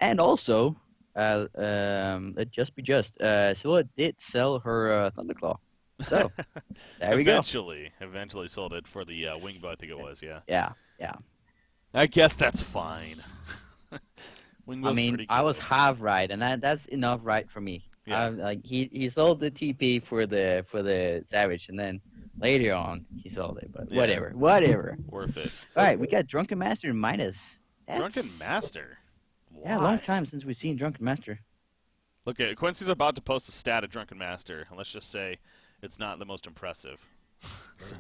And also, just be just, Scylla did sell her Thunderclaw. So, there we go. Eventually sold it for the Wingbow, I think it was, yeah. Yeah, yeah. I guess that's fine. I Wingbow's mean, pretty I was good. half right, and that's enough right for me. Yeah, Like he sold the TP for the Savage, and then later on he sold it. But yeah, whatever, whatever. worth it. All right, we got Drunken Master and Midas. Drunken That's Master? yeah, a long Why? time since we've seen Drunken Master. Look, Quincy's about to post a stat of Drunken Master, and let's just say it's not the most impressive. So,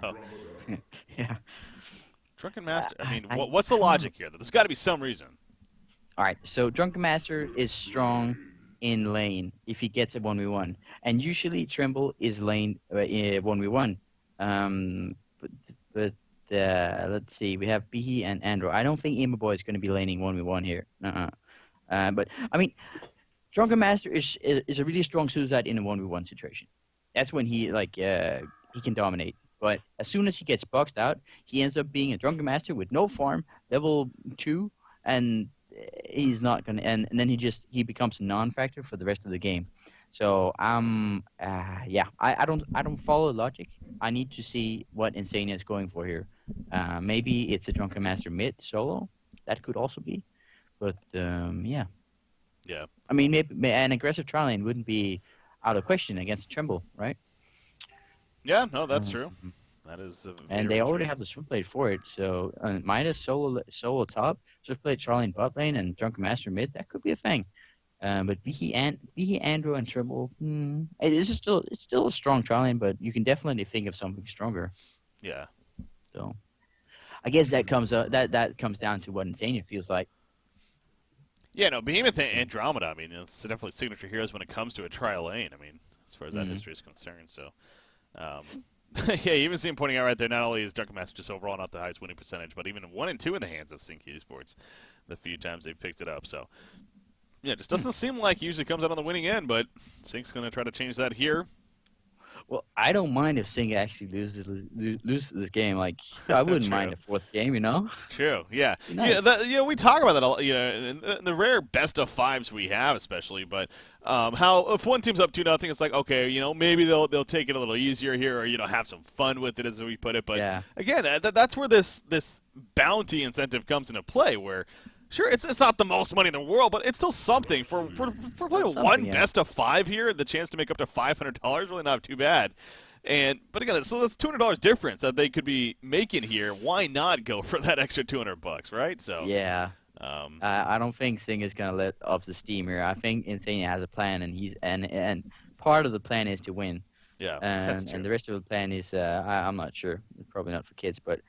Yeah. Drunken Master, I mean, I what's the I don't know. logic here? There's got to be some reason. All right, so Drunken Master is strong in lane if he gets a 1v1, and usually Tremble is lane 1v1. But let's see, we have Bihi and Andrew. I don't think Emo Boy is going to be laning 1v1 here. But I mean, Drunken Master is a really strong suicide in a 1v1 situation. That's when he can dominate. But as soon as he gets boxed out, he ends up being a Drunken Master with no farm, level 2, and he's not gonna. And then he becomes a non-factor for the rest of the game. So yeah, I don't follow logic. I need to see what Insania is going for here. Maybe it's a Drunken Master mid solo. That could also be. But yeah. Yeah. I mean, maybe an aggressive trial lane wouldn't be out of question against Tremble, right? Yeah, no, that's Um, true. That is and very they already true. have the Switchblade for it, so minus solo top, Switchblade trial lane bot lane, and Drunken Master mid, that could be a thing. But Behe Andrew and Tremble, it's still a strong trial lane, but you can definitely think of something stronger. Yeah. So I guess that comes down to what Insania feels like. Yeah, no, Behemoth and Andromeda, I mean, it's definitely signature heroes when it comes to a trial lane, I mean, as far as that Mm-hmm. history is concerned, so. Um, yeah, you even see him pointing out right there, not only is Drunken Master just overall not the highest winning percentage, but even 1 and 2 in the hands of Sync Esports the few times they've picked it up, so. Yeah, it just doesn't seem like he usually comes out on the winning end, but Sync's going to try to change that here. Well, I don't mind if Singh actually loses this game. Like, I wouldn't True. mind a fourth game, you know? True. Yeah. Be Yeah. nice. We talk about that a lot. In the rare best of fives we have, especially. But how if one team's up 2-0, it's like okay, maybe they'll take it a little easier here, or have some fun with it, as we put it. But Yeah. again, that's where this bounty incentive comes into play. Where sure, it's not the most money in the world, but it's still something for Still playing something, one yeah. best of five here. The chance to make up to $500 really not too bad. But again, so that's $200 difference that they could be making here. Why not go for that extra $200, right? So, Yeah. um, I don't think Singh is gonna let off the steam here. I think Insane has a plan, and and part of the plan is to win, yeah, that's and true. the rest of the plan is I'm not sure. Probably not for kids, but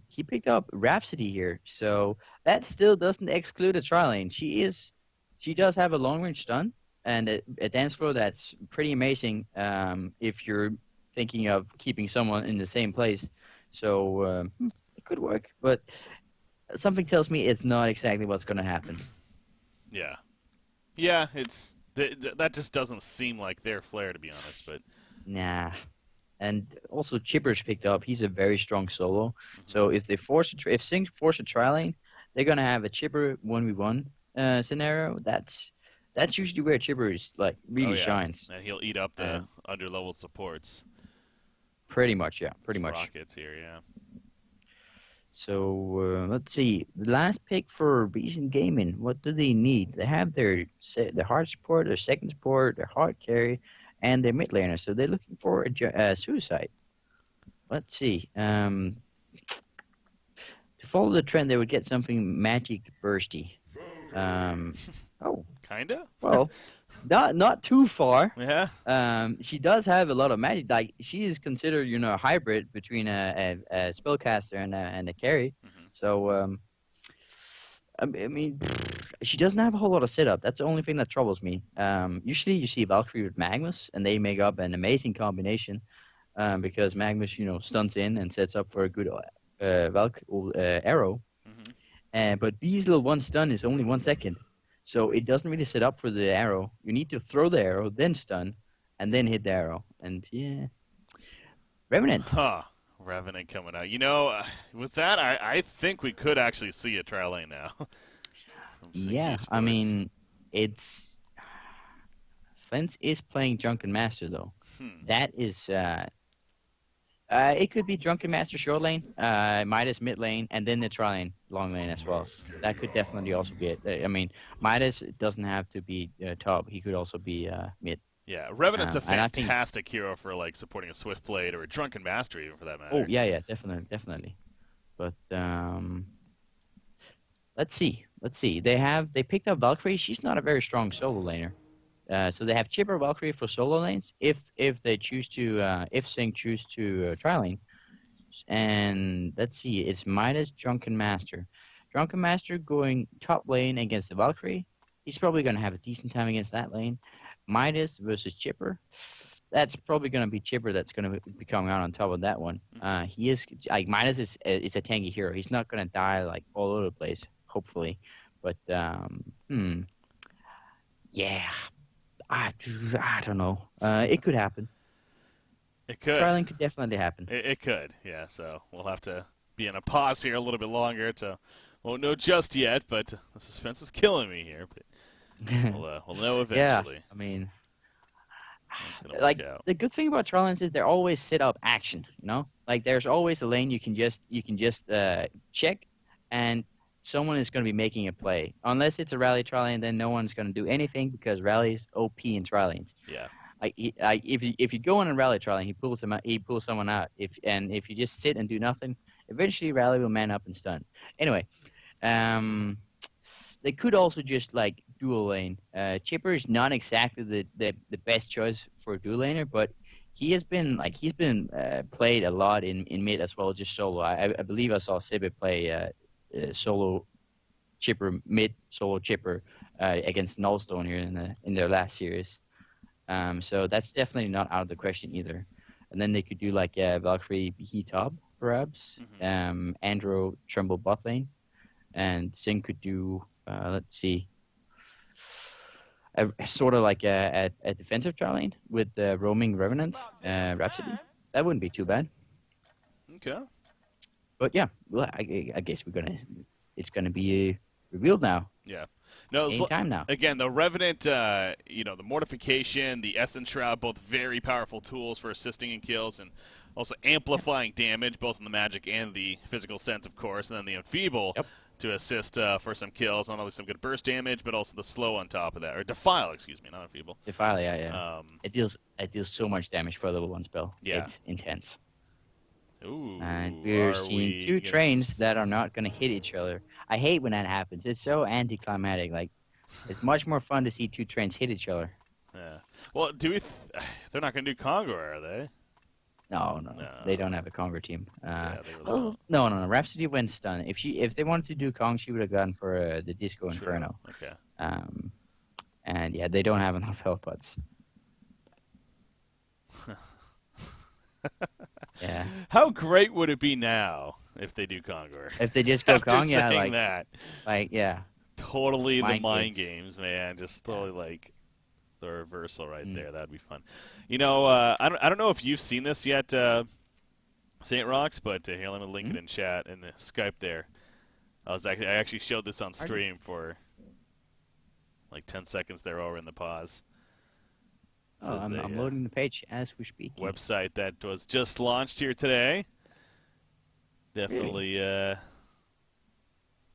he picked up Rhapsody here, so that still doesn't exclude a tri lane. She does have a long range stun and a dance floor that's pretty amazing. If you're thinking of keeping someone in the same place, so it could work, but something tells me it's not exactly what's going to happen. Yeah, yeah, that just doesn't seem like their flair, to be honest. But Nah. And also Chipper's picked up. He's a very strong solo. mhm. So if if Sync force a tri lane, they're gonna have a Chipper 1v1 scenario. That's usually where Chipper is like Oh really yeah, shines. and he'll eat up the And underleveled supports, pretty much, yeah, pretty much. rockets here. Yeah, So let's see. The last pick for Recent Gaming. What do they need? They have their hard support, their second support, their hard carry, and their mid laner. So they're looking for a suicide. Let's see. To follow the trend, they would get something magic bursty. Oh, kinda. well, not too far. Yeah. She does have a lot of magic. Like she is considered, a hybrid between a spellcaster and a carry. Hmm. So I mean, she doesn't have a whole lot of setup. That's the only thing that troubles me. Usually you see Valkyrie with Magnus, and they make up an amazing combination. Because Magnus, stuns in and sets up for a good arrow. Hmm. But B's little one stun is only 1 second, so it doesn't really set up for the arrow. You need to throw the arrow, then stun, and then hit the arrow. And yeah, Revenant. Huh. Revenant coming out. With that, I think we could actually see a trial lane now. Sync Yeah, I Esports. mean, it's Flint is playing Drunken Master though. Hmm. That is, it could be Drunken Master short lane, Midas mid lane, and then the tri lane long lane as well. That could definitely also be it. I mean, Midas doesn't have to be top; he could also be mid. Yeah, Revenant's a And I think, fantastic hero for like supporting a Swift Blade or a Drunken Master, even for that oh matter. yeah, yeah, definitely, definitely. But let's see. They picked up Valkyrie. She's not a very strong solo laner. So they have Chipper Valkyrie for solo lanes if they choose to if Sync choose to tri lane. And let's see, it's Midas Drunken Master. Drunken Master going top lane against the Valkyrie. He's probably going to have a decent time against that lane. Midas versus Chipper. That's probably going to be Chipper that's going to be coming out on top of that one. Mm-hmm. He is like Midas is a tanky hero. He's not going to die like all over the place, hopefully. But yeah, I don't know. It could happen. It could. Trialing could definitely happen. It could. Yeah. So we'll have to be in a pause here a little bit longer to. Won't know just yet, but the suspense is killing me here. But we'll know Yeah, eventually. I mean, It's gonna work like out. the good thing about Trialans is they're always set up action. You know, like there's always a lane you can just check, and someone is going to be making a play. Unless it's a rally Trialan, then no one's going to do anything because rally's OP in Trialans. Yeah. If you go on a rally trial and he pulls someone out. If you just sit and do nothing, eventually rally will man up and stun. Anyway, um, they could also just like dual lane. Chipper is not exactly the best choice for a dual laner, but he's been played a lot in mid as well, just solo. I believe I saw Sibbe play solo Chipper mid solo Chipper against Nullstone here in their last series. So that's definitely not out of the question either. And then they could do like Valkyrie He top, perhaps. Mm-hmm. Andro Tremble bot lane. And Singh could do, let's see, sort of like a defensive tri lane with roaming Revenant, Rhapsody. That wouldn't be too bad. Okay. But yeah, well, I guess it's gonna be revealed now. Yeah. No, Any time now. again, the Revenant, the Mortification, the Essence Shroud, both very powerful tools for assisting in kills and also amplifying damage, both in the magic and the physical sense, of course. And then the Enfeeble Yep. to assist for some kills, not only some good burst damage, but also the slow on top of that. Or Defile, excuse me, not Enfeeble. Defile, yeah. It deals so much damage for a level 1 spell. Yeah. It's intense. Ooh, And we're seeing two trains that are not going to hit each other. I hate when that happens. It's so anticlimactic. Like, it's much more fun to see two trains hit each other. Yeah. Well, they're not going to do Congo, are they? No, they don't have a Conger team. Yeah, they really Oh, don't. no. Rhapsody went stun. If they wanted to do Kong, she would have gone for the Disco True. Inferno. Okay. And yeah, they don't have enough health pots. Yeah. How great would it be now if they do Congo? If they just go After Kong, yeah, saying that, yeah. totally the Mind mind games. games, man. Just totally like the reversal right Mm. there. That'd be fun. I don't know if you've seen this yet, Saint Rocks, but here, let me link it in chat in the Skype there. I actually showed this on stream for like 10 seconds there over in the pause. Oh, I'm loading the page as we speak. Website that was just launched here today. Definitely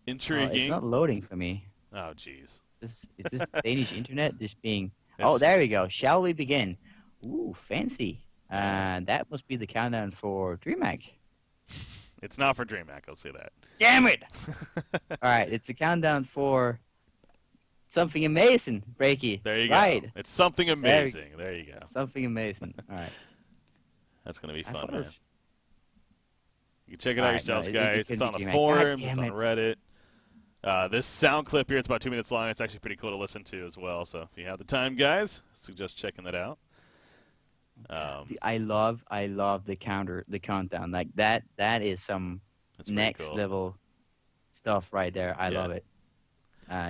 intriguing. It's not loading for me. Oh, jeez. Is this Danish internet just being... Oh, there we go. Shall we begin? Ooh, fancy. That must be the countdown for DreamHack. It's not for DreamHack, I'll say that. Damn it! All right, it's the countdown for something amazing, Breaky. There you right. go. It's something amazing. There you go. Something amazing. All right. That's going to be I fun, thought it man. was- You can check it All out right, yourselves, no, it guys. couldn't It's be on the DreamHack. forums. God It's damn on Reddit. This sound clip here, it's about 2 minutes long. It's actually pretty cool to listen to as well. So if you have the time, guys, suggest checking that out. I love the countdown. Like that is some That's pretty next cool. level stuff right there. I Yeah. love it.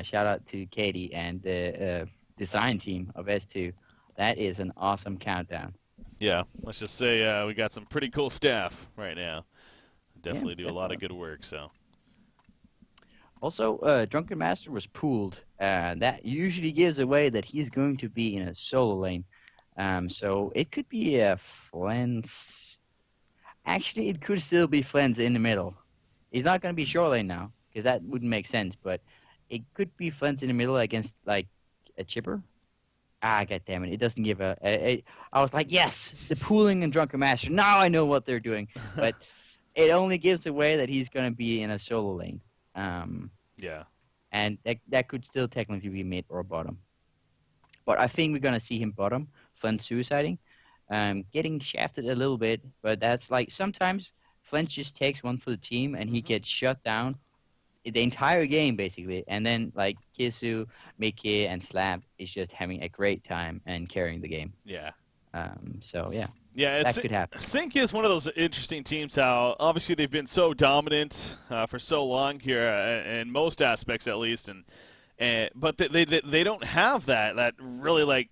Shout out to Katie and the design team of S2. That is an awesome countdown. Yeah, let's just say we got some pretty cool staff right now. Definitely do a lot of definitely. good work. So Also, Drunken Master was pooled. That usually gives away that he's going to be in a solo lane. So it could be a Flens. Actually, it could still be Flens in the middle. He's not going to be short lane now because that wouldn't make sense. But it could be Flens in the middle against like a chipper. Ah, god damn it! It doesn't give I was like, yes, the pooling and Drunken Master. Now I know what they're doing. But it only gives away that he's going to be in a solo lane. Um, Yeah. and that could still technically be mid or bottom. But I think we're gonna see him bottom, Flint suiciding, getting shafted a little bit. But that's like sometimes Flint just takes one for the team and he gets shut down the entire game basically. And then like Kisu, Mickey, and Slab is just having a great time and carrying the game. Yeah. So yeah, Yeah, that could happen. Sync is one of those interesting teams. How obviously they've been so dominant for so long here, in most aspects at least, and but they don't have that really like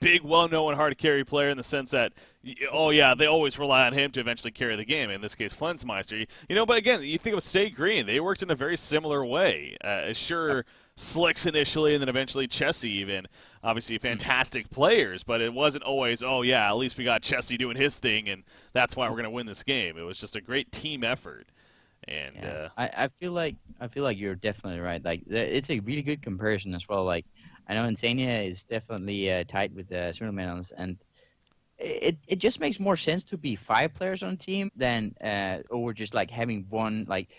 big, well-known, hard-to-carry player in the sense that, oh yeah, they always rely on him to eventually carry the game. In this case, Flensmeister. But again, you think of Stay Green, they worked in a very similar way. Sure, Slicks initially, and then eventually Chessie even. Obviously, fantastic players, but it wasn't always, oh yeah, at least we got Chessie doing his thing, and that's why we're going to win this game. It was just a great team effort. And Yeah. I feel like you're definitely right. Like it's a really good comparison as well. Like I know Insania is definitely tight with the Supermanals, and it just makes more sense to be 5 players on a team than or just like having one, like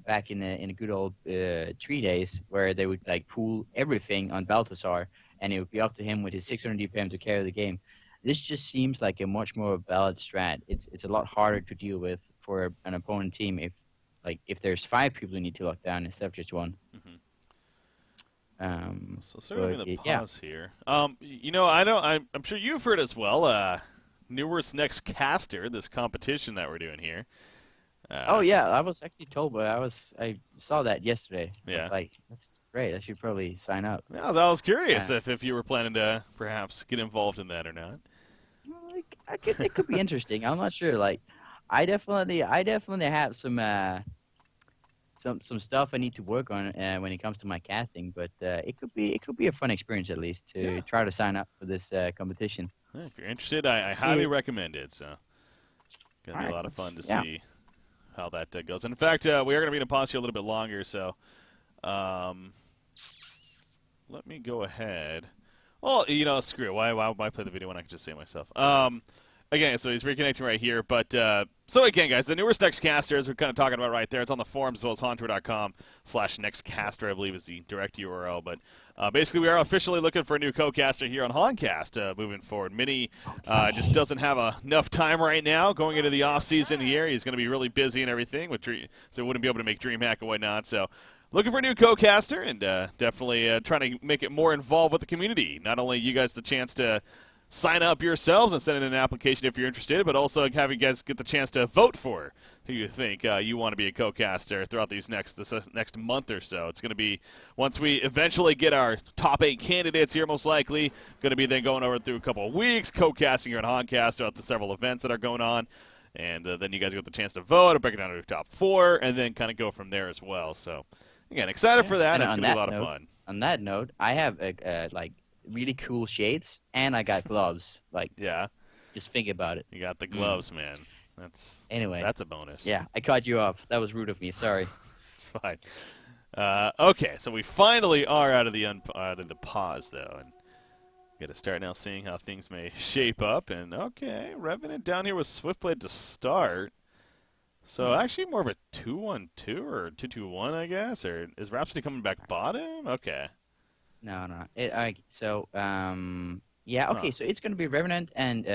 back in the good old 3 days where they would like pool everything on Balthazar and it would be up to him with his 600 DPM to carry the game. This just seems like a much more balanced strat. It's a lot harder to deal with for an opponent team if there's 5 people you need to lock down instead of just one. mhm. Um, So certainly but the yeah. pause here. I know. I'm sure you've heard as well. Newer's next caster, this competition that we're doing here. Oh yeah, I was actually told, but I saw that yesterday. I Yeah. was like, that's great. I should probably sign up. I was curious Uh, if you were planning to perhaps get involved in that or not. like, it could be interesting. I'm not sure. Like, I definitely have some stuff I need to work on when it comes to my casting. But it could be a fun experience at least to Yeah. try to sign up for this competition. Yeah, if you're interested, I highly recommend it. So, gonna All be a right, lot of fun to yeah. see how that goes. And in fact, we are gonna be in a pause here a little bit longer. So, um, let me go ahead. Well, screw it. Why play the video when I can just say it myself? Again, so he's reconnecting right here. But so again, guys, the newest Nextcaster, we're kind of talking about right there. It's on the forums as well as Hauntour.com/Nextcaster, I believe is the direct URL. But basically, we are officially looking for a new co-caster here on Honcast moving forward. Minnie just doesn't have enough time right now going into the off season here. He's going to be really busy and everything, so he wouldn't be able to make DreamHack and whatnot. So. Looking for a new co-caster and definitely trying to make it more involved with the community. Not only you guys the chance to sign up yourselves and send in an application if you're interested, but also have you guys get the chance to vote for who you think you want to be a co-caster throughout this next month or so. It's going to be, once we eventually get our top 8 candidates here, most likely, going to be then going over through a couple of weeks, co-casting here at Honcast throughout the several events that are going on. And then you guys get the chance to vote or break it down to the top 4 and then kind of go from there as well. So, again, excited for that. And It's on going to be a that lot of note, fun. on that note, I have like really cool shades and I got gloves. Like, Yeah, just think about it. you got the gloves, man. Anyway, That's a bonus. yeah, I caught you off. That was rude of me. Sorry. It's fine. Okay, so we finally are out of the pause though, and got to start now seeing how things may shape up. And okay, Revenant down here with Swiftblade to start. So actually more of a 2-1-2 or 2-2-1, I guess, or is Rhapsody coming back bottom? Okay. No. Yeah. Okay. Huh. So it's gonna be Revenant and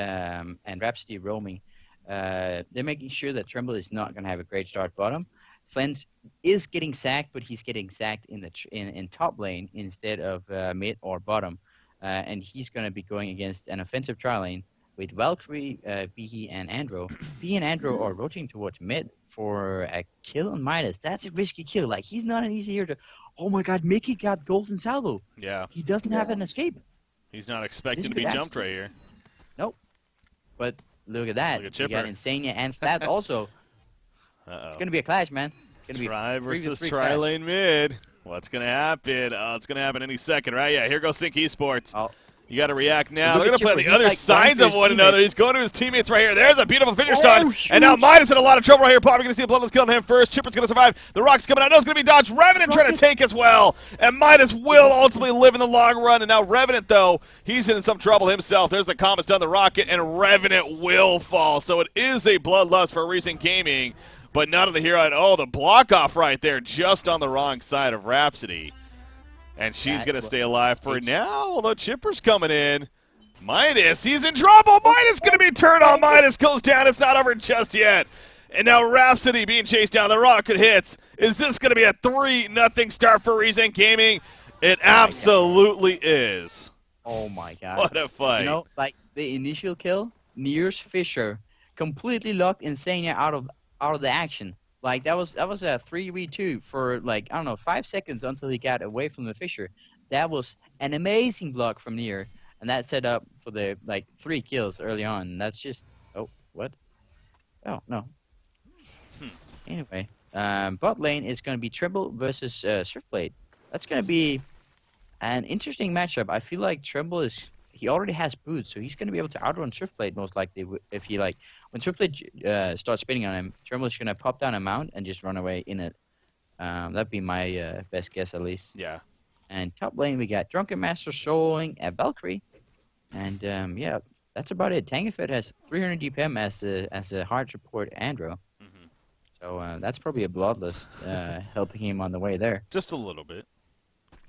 Rhapsody roaming. They're making sure that Tremble is not gonna have a great start bottom. Flens is getting sacked, but he's getting sacked in top lane instead of mid or bottom, and he's gonna be going against an offensive tri lane with Valkyrie, Behe, and Andro. Behe and Andro are rotating towards mid for a kill on Midas. That's a risky kill. Like, he's not an easy hero to. Oh my god, Mickey got golden salvo. Yeah. He doesn't have an escape. He's not expecting to could be jumped right here. Nope. But look at that. Look at You got Chipper. Insania and Stat also. Uh-oh. It's going to be a clash, man. Gonna be Try three v versus three Tri clash. Lane mid. What's going to happen? It's going to happen any second, right? Yeah, here goes Sync Esports. Oh, You got to react now. look They're going at to play on Chipper. the He's other like running sides to of his one another. teammates. He's going to his teammates right here. There's a beautiful Fisher Oh, stun. And now shoot. Midas in a lot of trouble right here. Probably going to see a bloodless kill on him first. Chipper's going to survive. The Rock's coming out. No, it's going to be dodged. Revenant trying to take as well. And Midas will ultimately live in the long run. And now Revenant, though, he's in some trouble himself. There's the Comet's done the Rocket, and Revenant will fall. So it is a bloodlust for Recent Gaming. But none of the hero. Oh, the block off right there just on the wrong side of Rhapsody. And she's going to stay alive for now, although Chipper's coming in. Midas, he's in trouble. Midas going to be turned on. Midas goes down. It's not over just yet. And now Rhapsody being chased down. The Rocket hits. Is this going to be a 3-0 start for Recent Gaming? It absolutely is. Oh my god. What a fight. You know, like the initial kill, Near's Fisher completely locked Insania out of the action. Like that was a 3v2 for like, I don't know, 5 seconds until he got away from the Fisher. That was an amazing block from Near, and that set up for the like 3 kills early on. And that's just what? Oh no. Anyway, bot lane is going to be Tremble versus Surfblade. That's going to be an interesting matchup. I feel like Tremble he already has boots, so he's going to be able to outrun Surfblade most likely if he like when Surfblade starts spinning on him. Tremble's going to pop down a mount and just run away in it. That'd be my best guess at least. Yeah. And top lane we got Drunken Master soloing a Valkyrie, and yeah, that's about it. Tangafet has 300 DPM as a hard support Andro. So that's probably a bloodlust helping him on the way there. Just a little bit.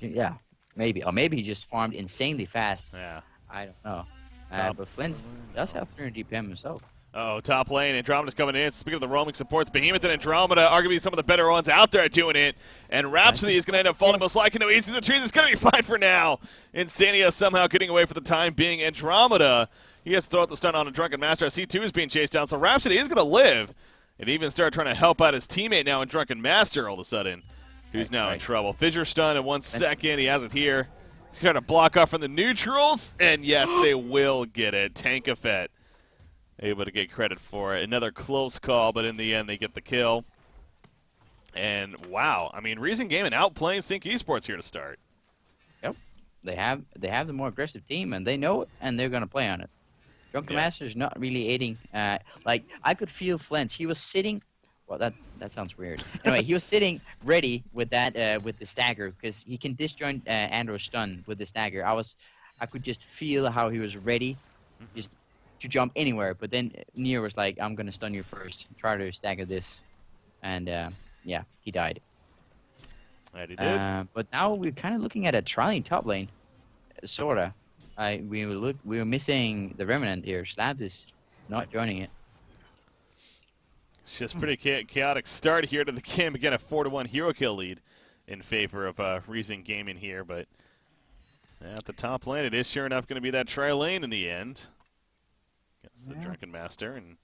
Yeah, maybe. Or maybe he just farmed insanely fast. Yeah. I don't know. But Flint does have 300 DPM himself. Oh, top lane. Andromeda's coming in. Speaking of the roaming supports, Behemoth and Andromeda, arguably some of the better ones out there doing it. And Rhapsody is going to end up falling most likely. No, easy. The trees is going to be fine for now. Insania somehow getting away for the time being. Andromeda, he has to throw out the stun on a Drunken Master. C2 is being chased down, so Rhapsody is going to live. And even start trying to help out his teammate now in Drunken Master all of a sudden, who's now in trouble. Fissure stun in 1 second. He has it here. He's trying to block off from the neutrals, and yes, they will get it. Tankafet able to get credit for it. Another close call, but in the end, they get the kill. And wow, I mean, Reason Gaming outplaying Sync Esports here to start. Yep, they have the more aggressive team, and they know it, and they're going to play on it. Drunken Master is not really aiding. Like I could feel Flint. He was sitting. Well, that sounds weird. Anyway, he was sitting ready with that with the stagger because he can disjoint Andrew's stun with the stagger. I could just feel how he was ready, just to jump anywhere. But then Nier was like, "I'm gonna stun you first. Try to stagger this," and yeah, he died. Right, he did. But now we're kind of looking at a trying top lane, sorta. We were missing the Remnant here. Slab is not joining it. It's just pretty chaotic start here to the game. Again, a 4-1 hero kill lead in favor of Reason Gaming here. But at the top lane, it is sure enough going to be that Tri Lane in the end against the Drunken Master. And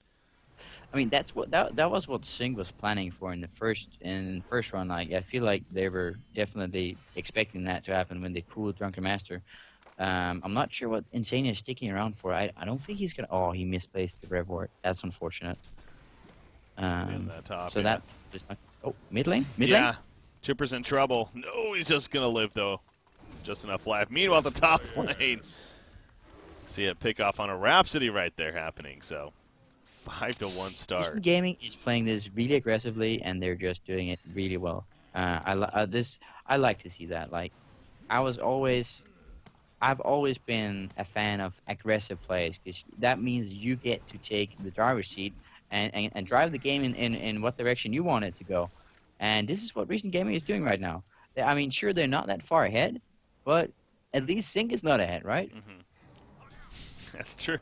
I mean, that was what Singh was planning for in the first run. Like, I feel like they were definitely expecting that to happen when they pulled Drunken Master. I'm not sure what Insania is sticking around for. I don't think he's gonna. Oh, he misplaced the Rev Ward. That's unfortunate. in the top, so that just mid lane. Yeah, Chipper's in trouble. No, he's just gonna live though. Just enough life. Meanwhile, the top lane. See a pick off on a Rhapsody right there happening. So 5-1 start. Eastern Gaming is playing this really aggressively, and they're just doing it really well. I like to see that. Like, I've always been a fan of aggressive plays because that means you get to take the driver's seat and drive the game in what direction you want it to go. And this is what Recent Gaming is doing right now. I mean, sure, they're not that far ahead, but at least Sync is not ahead, right? That's true.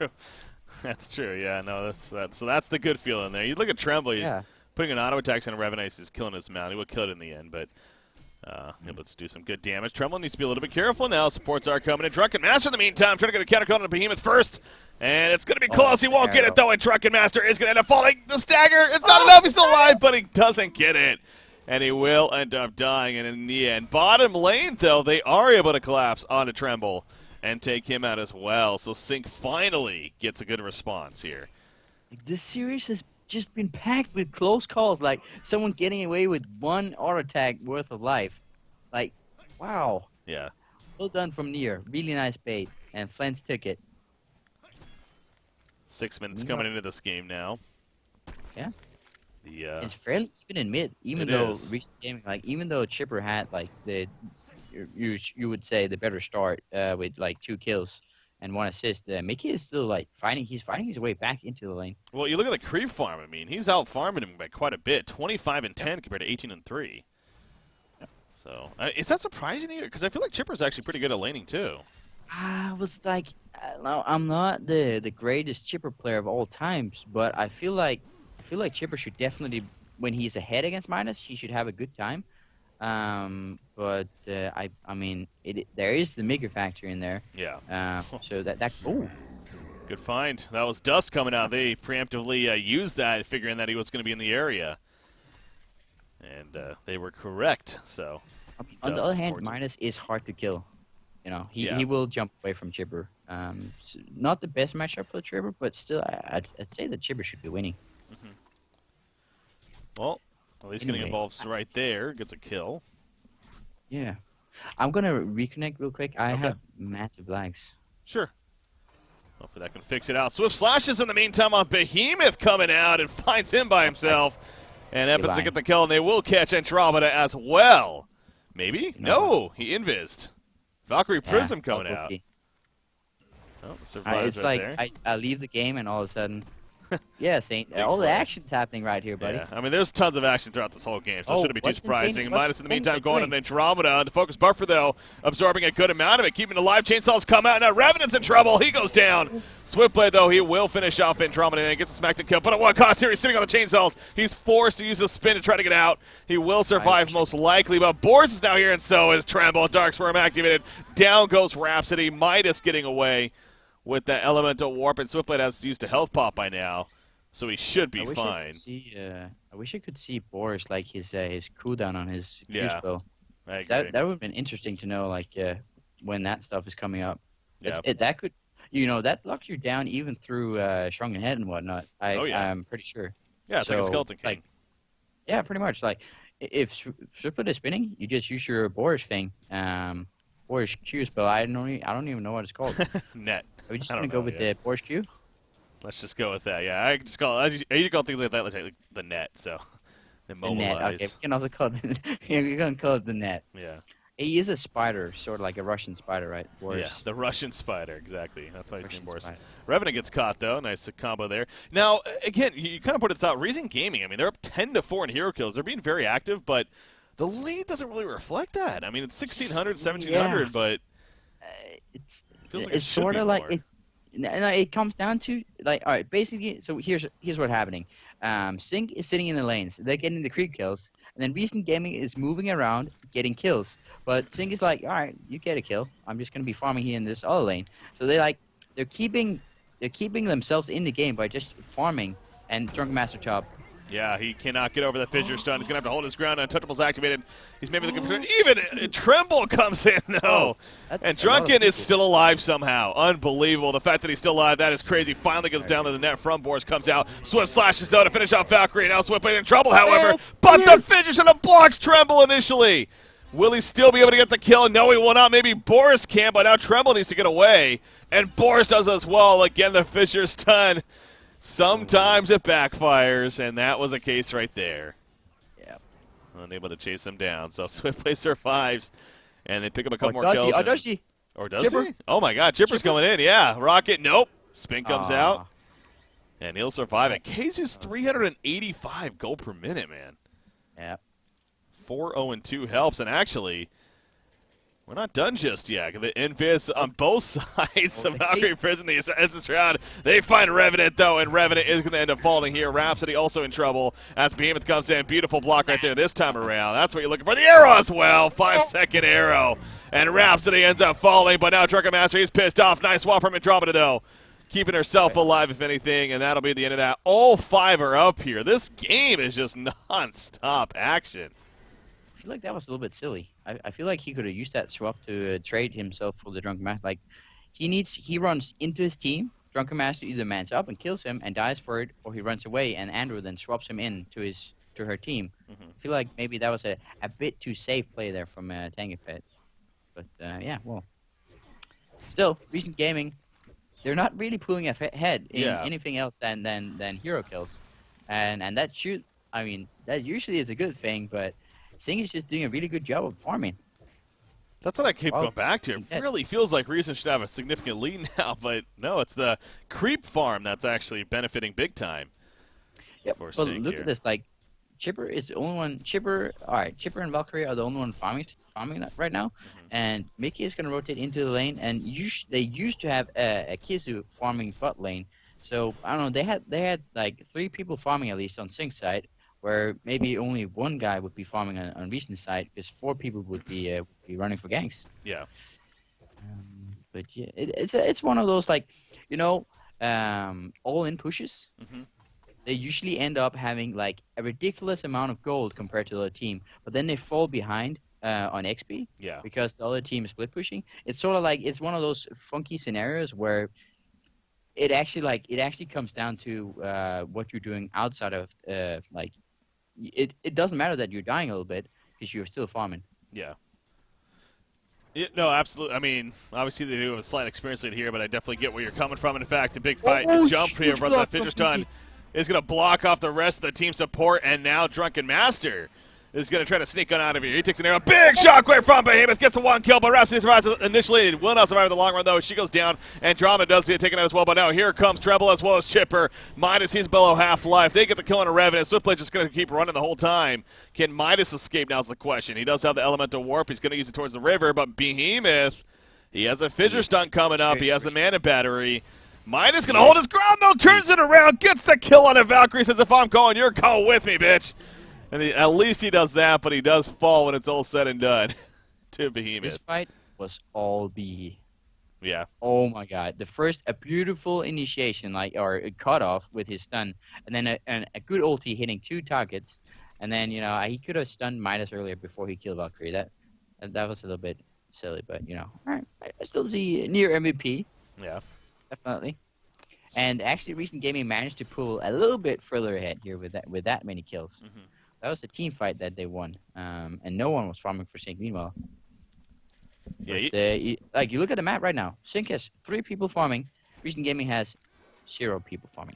That's true. Yeah, no, so that's the good feeling there. You look at Tremble, he's putting an auto attack on a Revenant, he's killing his mount. He will kill it in the end, but able to do some good damage. Tremble needs to be a little bit careful now. Supports are coming in. Drunken Master in the meantime trying to get a counter on a Behemoth first. And it's going to be close. He won't get it, though, and Drunken Master is going to end up falling. The stagger, it's not enough. He's still alive, but he doesn't get it. And he will end up dying. And in the end, bottom lane, though, they are able to collapse onto Tremble and take him out as well. So Sync finally gets a good response here. This series has just been packed with close calls. Like someone getting away with one auto attack worth of life. Like, wow. Yeah. Well done from near. Really nice bait. And Flens took it. 6 minutes Meanwhile, coming into this game now. yeah. The It's fairly even in mid, even It though is. recent gaming, like even though Chipper had like the you would say the better start with like 2 kills and 1 assist. Mickey is still like fighting. He's fighting his way back into the lane. Well, you look at the creep farm. I mean, he's out farming him by quite a bit. 25 and 10 compared to 18 and 3. So, is that surprising to you? Because I feel like Chipper's actually pretty good at laning too. I was like, no, I'm not the greatest Chipper player of all times, but I feel like Chipper should definitely, when he's ahead against Minus, he should have a good time. But I mean, there is the Migger factor in there. Yeah. So that oh, Good find. That was Dust coming out. They preemptively used that, figuring that he was going to be in the area. And they were correct. So, I mean, on the Dust other hand, important. Minus is hard to kill. You know, Yeah. he will jump away from Chipper. Not the best matchup for Chipper, but still, I'd say that Chipper should be winning. Well, at least getting Anyway, involved right there gets a kill. Yeah. I'm gonna reconnect real quick. I Okay. have massive lags. Sure. Hopefully that can fix it out. Swift slashes in the meantime on Behemoth coming out and finds him by himself. And Epit's to get the kill, and they will catch Andromeda as well. Maybe? No, he invised. Valkyrie Prism coming out. Oh, survives It's right like there. I leave the game and all of a sudden, yeah, Saint, all the play. action's happening right here, buddy. Yeah, I mean, there's tons of action throughout this whole game, so it Oh, shouldn't be too what's surprising. Insane- Minus what's in the meantime Insane going doing? on Andromeda. The focus buffer, though, absorbing a good amount of it, keeping it alive. Chainsaws come out. Now Revenant's in trouble. He goes down. Swiftblade, though, he will finish off Andromeda and gets a smacked kill. But at what cost here? He's sitting on the chainsaws. He's forced to use the spin to try to get out. He will survive most likely, but Boris is now here, and so is Tremble. Dark Swarm activated. Down goes Rhapsody. Midas getting away with that elemental warp, and Swiftblade has used a health pop by now, so he should be fine. I wish I could see Boris like his cooldown on his Q Yeah, spell. I agree. That would have been interesting to know, like when that stuff is coming up. Yeah. That could, that locks you down even through Strong and Head and whatnot. Oh, yeah. I'm pretty sure. Yeah, it's like a So, Skeleton King. like, yeah, pretty much. Like if Swiftfoot is spinning, you just use your Boris thing. Boris Q spell. I don't even know what it's called. Net. Are we just I gonna don't go know with yet. the Boris Q? Let's just go with that. Yeah, I just call it, I usually call things like that like the net. So The immobilize. net. Okay, we can also call it. We're gonna call it the net. Yeah, He is a spider, sort of like a Russian spider, right? Boris. yeah, the Russian spider, exactly. That's why he's named Russian Boris. spider. Revenant gets caught though. Nice combo there. Now again, you kind of put it out. Recent Gaming. I mean, they're up 10-4 in hero kills. They're being very active, but the lead doesn't really reflect that. I mean, it's 1600, 1700, Yeah. but It's it feels like it's it should sort be of like more. it comes down to like, all right, basically. So here's what's happening. Sync is sitting in the lanes. They're getting the creep kills, and then Recent Gaming is moving around getting kills. But Sync is like, all right, you get a kill. I'm just gonna be farming here in this other lane. So they're keeping themselves in the game by just farming. And Drunken Master Chop. Yeah, he cannot get over the fissure stun. He's going to have to hold his ground. Untouchable's activated. He's maybe looking for... Even Tremble comes in, though. That's And a lot of Drunken is people. still alive somehow. Unbelievable. The fact that he's still alive, that is crazy. Finally gets down to the net from Boris, comes out. Swift slashes, though, to finish off Valkyrie. Now Swiftblade in trouble, however. But the finish on the blocks Tremble initially. Will he still be able to get the kill? No, he will not. Maybe Boris can, but now Tremble needs to get away. And Boris does as well. Again, the fissure stun. Sometimes it backfires, and that was a case right there. Yeah. Unable to chase him down. So Swiftplay survives, and they pick up a couple more does kills. he? Oh, does he? Or does Chipper? he? Oh, my God. Chipper's coming in. Yeah. Rocket, nope. Spin comes out, Aw. and he'll survive it. Cage's 385 gold per minute, man. Yeah. 4-0-2 helps, and actually... We're not done just yet. The Invis on both sides of Valkyrie Prison, the Essence Shroud. They find Revenant, though, and Revenant is going to end up falling here. Rhapsody also in trouble as Behemoth comes in. Beautiful block right there this time around. That's what you're looking for. The arrow as well. 5-second arrow. And Rhapsody ends up falling, but now Drunken Master, he's pissed off. Nice swap from Andromeda, though. Keeping herself alive, if anything, and that'll be the end of that. All five are up here. This game is just non-stop action. I feel like that was a little bit silly. I feel like he could have used that swap to trade himself for the Drunken Master. Like, he runs into his team. Drunken Master either mans up and kills him and dies for it, or he runs away, and Andrew then swaps him in to her team. Mm-hmm. I feel like maybe that was a bit too safe play there from Tangifet. But yeah, well, still, recent gaming, they're not really pulling ahead in anything else than hero kills, and that should, I mean, that usually is a good thing, but Sing is just doing a really good job of farming. That's what I keep going back to. It Yeah. really feels like Reason should have a significant lead now, but no, it's the creep farm that's actually benefiting big time. Yep. For But Sing look here. at this, like Chipper is the only one. Chipper, all right, Chipper and Valkyrie are the only one farming that right now, and Mickey is gonna rotate into the lane, and they used to have a Kizu farming bot lane. So I don't know. They had like 3 people farming at least on Sing's side, where maybe only one guy would be farming on Reason's side, because 4 people would be running for ganks. Yeah. But yeah, it's one of those, like, you know, all-in pushes. Mm-hmm. They usually end up having like a ridiculous amount of gold compared to the other team, but then they fall behind on XP Yeah. because the other team is split pushing. It's sort of like, it's one of those funky scenarios where it actually comes down to what you're doing outside of like it doesn't matter that you're dying a little bit because you're still farming. Yeah. No, absolutely. I mean, obviously they do have a slight experience lead here, but I definitely get where you're coming from. In fact, a big fight to jump here, but that Fidget Stun is going to block off the rest of the team support, and now Drunken Master is going to try to sneak on out of here. He takes an arrow. Big shockwave from Behemoth. Gets the 1 kill, but Rhapsody survives initially. Will not survive in the long run, though. She goes down. Andromeda does get taken out as well, but now here comes Treble as well as Chipper. Midas, he's below half-life. They get the kill on a Revenant. Swiftblade just going to keep running the whole time. Can Midas escape now is the question. He does have the Elemental Warp. He's going to use it towards the river, but Behemoth, he has a Fidget Stun coming up. He has the Mana Battery. Midas going to hold his ground, though. Turns it around. Gets the kill on a Valkyrie. Says, if I'm going, you're going with me, bitch. And at least he does that, but he does fall when it's all said and done to Behemoth. This fight was all B. Yeah. Oh my god. A beautiful initiation, like, or a cutoff with his stun, and then a good ulti hitting 2 targets, and then, you know, he could have stunned Midas earlier before he killed Valkyrie. That was a little bit silly, but, you know, all right. I still see near MVP. Yeah. Definitely. And actually, Recent Gaming managed to pull a little bit further ahead here with that many kills. Mm-hmm. That was a team fight that they won, and no one was farming for Sync meanwhile. Yeah. But, you look at the map right now. Sync has 3 people farming. Recent Gaming has 0 people farming.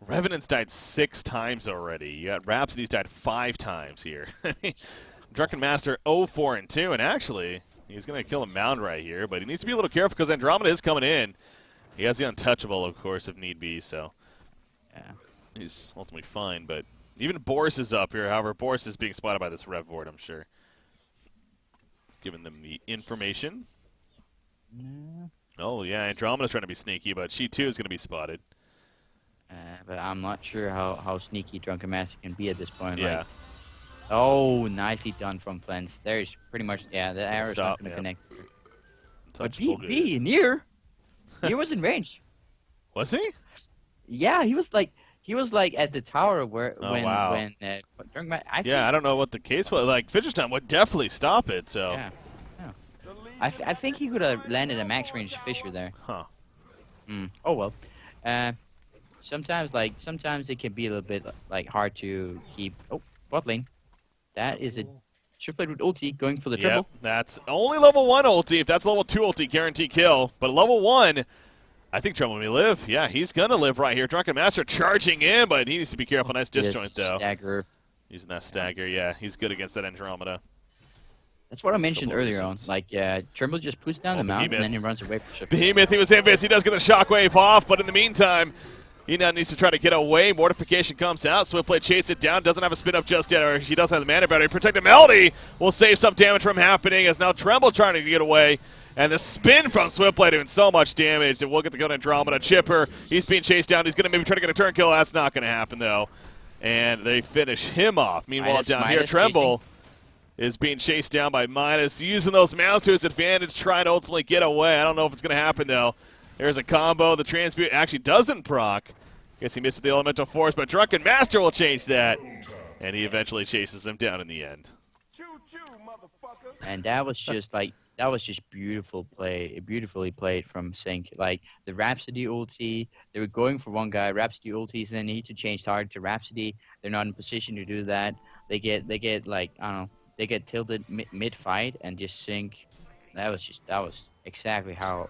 Revenant's died 6 times already. You got Rhapsody's died 5 times here. Drunken Master 0-4-2, and actually, he's going to kill a Mound right here, but he needs to be a little careful because Andromeda is coming in. He has the Untouchable, of course, if need be, so Yeah. he's ultimately fine, but even Boris is up here. However, Boris is being spotted by this Rev board, I'm sure. Giving them the information. Yeah. Oh, yeah, Andromeda's trying to be sneaky, but she, too, is going to be spotted. But I'm not sure how sneaky Drunken Master can be at this point. Yeah. Like, oh, nicely done from Flens. There's pretty much, the arrow's not going to connect. But Touchable Near, he was in range. Was he? Yeah, he was like at the tower when wow. Drunken Master. I don't know what the case was. Like, Fidget Stun would definitely stop it, so. Yeah. I think he could have landed a max range Fisher there. Huh. Oh well. Sometimes it can be a little bit like hard to keep. Oh, bot lane. That is a triplet with ulti going for the triple. Yep, that's only level 1 ulti. If that's level 2 ulti, guarantee kill. But level 1, I think Trouble may live. Yeah, he's going to live right here. Drunken Master charging in, but he needs to be careful. Nice disjoint, though. Stagger. Using that stagger, yeah. He's good against that Andromeda. That's what I mentioned earlier on. Like, Trimble just puts down the mount, and then he runs away for Behemoth, he was invis. He does get the shockwave off, but in the meantime, he now needs to try to get away. Mortification comes out. Swiftblade chases it down. Doesn't have a spin up just yet, or he does have the mana battery. Protected Melody will save some damage from happening as now Tremble trying to get away. And the spin from Swiftblade doing so much damage that we'll get the gun to Andromeda. Chipper, he's being chased down. He's going to maybe try to get a turn kill. That's not going to happen, though. And they finish him off. Meanwhile, down here, Tremble is being chased down by Midas, using those mounts to his advantage, trying to ultimately get away. I don't know if it's going to happen, though. There's a combo. The Transmute actually doesn't proc. Guess he missed the Elemental Force, but Drunken Master will change that. And he eventually chases him down in the end. And that was just like That was just beautiful play, beautifully played from Sync. Like the Rhapsody ulti, they were going for one guy. Rhapsody ultis, then need to change target to Rhapsody. They're not in position to do that. They get like I don't know, they get tilted mid fight and just Sync. That was exactly how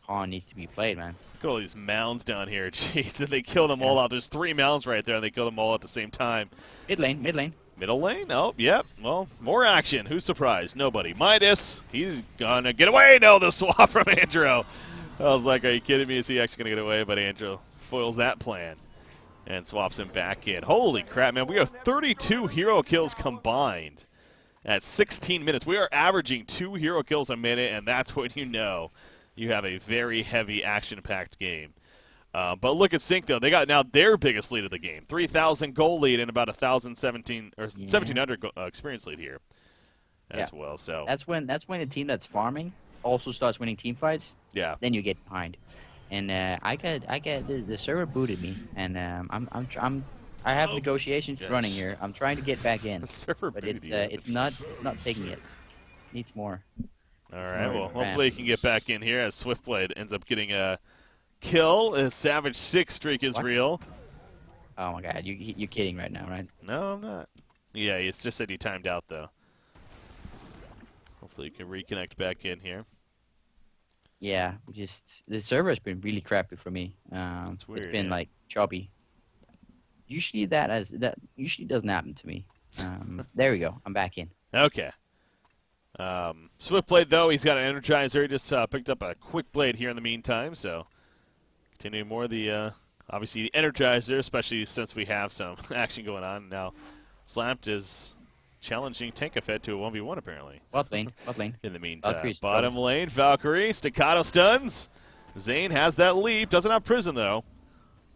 Pawn needs to be played, man. Look at all these mounds down here. Jeez, and they kill them Yeah, all out. There's 3 mounds right there, and they kill them all at the same time. mid lane. Middle lane? Oh, yep. Well, more action. Who's surprised? Nobody. Midas, he's gonna get away. No, the swap from Andrew. I was like, are you kidding me? Is he actually gonna get away? But Andrew foils that plan and swaps him back in. Holy crap, man. We have 32 hero kills combined at 16 minutes. We are averaging 2 hero kills a minute, and that's when you know you have a very heavy action-packed game. But look at Sync, though. They got now their biggest lead of the game. 3,000 goal lead and about 1,017 or 1,700 experience lead here as well. So That's when a team that's farming also starts winning team fights. yeah. Then you get behind. And I get the server booted me, and I have negotiations yes. running here. I'm trying to get back in, The server but booted it's you. not taking it. Needs more. All right, more well, RAM. hopefully he can get back in here as Swiftblade ends up getting a kill. His Savage 6 streak is What? real. Oh my God, you're kidding right now, right? No, I'm not. Yeah, it's just said he timed out, though. Hopefully he can reconnect back in here. Yeah, just the server has been really crappy for me. That's weird, It's been yeah. like choppy. Usually that usually doesn't happen to me. There we go. I'm back in. Okay. Swiftblade, though, he's got an Energizer. He just picked up a Quick Blade here in the meantime, so continuing more of the, obviously, the Energizer, especially since we have some action going on. Now, Slapped is challenging Tankafed to a 1v1, apparently, Bot lane. in the meantime. Valkyrie's Bottom lane, Valkyrie, staccato stuns. Zane has that leap. Doesn't have prison, though.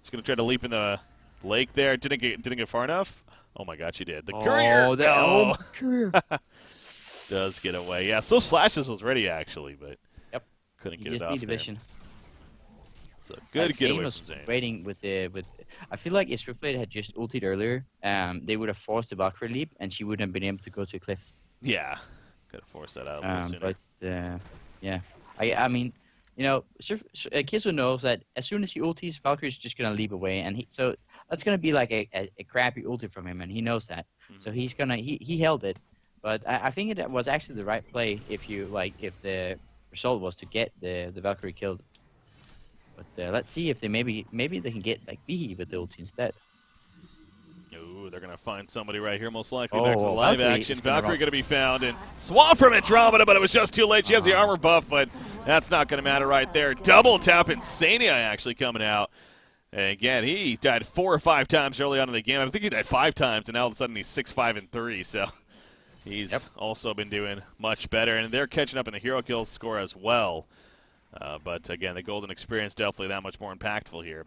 He's going to try to leap in the lake there. Didn't get far enough. Oh, my God, she did. The courier. No. career. Does get away. Yeah, so Slashes was ready, actually, but Yep. couldn't You get it just off need there. division. So good Like, getaway Zane was from Zane. waiting with I feel like if Swiftblade had just ulted earlier, they would have forced the Valkyrie leap, and she wouldn't have been able to go to a cliff. Yeah, could have forced that out a little sooner. But yeah, I mean, Kizu knows that as soon as he ultis, Valkyrie's just gonna leap away, and so that's gonna be like a crappy ulti from him, and he knows that. So he held it, but I think it was actually the right play if the result was to get the Valkyrie killed. But let's see if they maybe they can get like Bihi with the ulti instead. Ooh, they're going to find somebody right here, most likely. Oh, Back to the live Valkyrie action. is gonna Valkyrie run. going to be found and swap from Andromeda, but it was just too late. She has the armor buff, but that's not going to matter right there. Double tap Insania actually coming out. And again, he died 4 or 5 times early on in the game. I think he died 5 times, and now all of a sudden he's 6, 5, and 3. So he's also been doing much better, and they're catching up in the hero kills score as well. But again, the golden experience definitely that much more impactful here.